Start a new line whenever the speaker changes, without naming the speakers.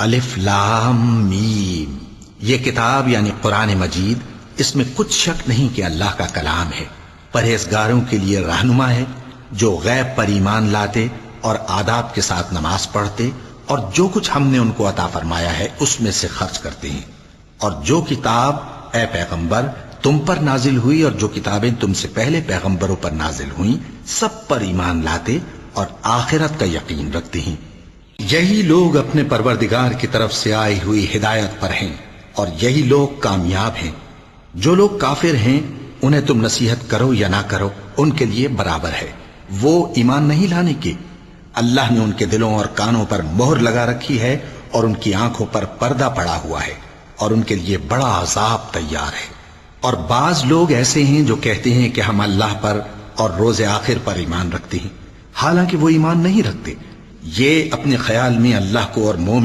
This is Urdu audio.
الف لام میم، یہ کتاب یعنی قرآن مجید، اس میں کچھ شک نہیں کہ اللہ کا کلام ہے، پرہیزگاروں کے لیے رہنما ہے جو غیب پر ایمان لاتے اور آداب کے ساتھ نماز پڑھتے اور جو کچھ ہم نے ان کو عطا فرمایا ہے اس میں سے خرچ کرتے ہیں، اور جو کتاب اے پیغمبر تم پر نازل ہوئی اور جو کتابیں تم سے پہلے پیغمبروں پر نازل ہوئیں سب پر ایمان لاتے اور آخرت کا یقین رکھتے ہیں۔ یہی لوگ اپنے پروردگار کی طرف سے آئی ہوئی ہدایت پر ہیں اور یہی لوگ کامیاب ہیں۔ جو لوگ کافر ہیں انہیں تم نصیحت کرو یا نہ کرو ان کے لیے برابر ہے، وہ ایمان نہیں لانے کے۔ اللہ نے ان کے دلوں اور کانوں پر مہر لگا رکھی ہے اور ان کی آنکھوں پر پردہ پڑا ہوا ہے اور ان کے لیے بڑا عذاب تیار ہے۔ اور بعض لوگ ایسے ہیں جو کہتے ہیں کہ ہم اللہ پر اور روز آخر پر ایمان رکھتے ہیں، حالانکہ وہ ایمان نہیں رکھتے۔ یہ اپنے خیال میں اللہ کو اور مومن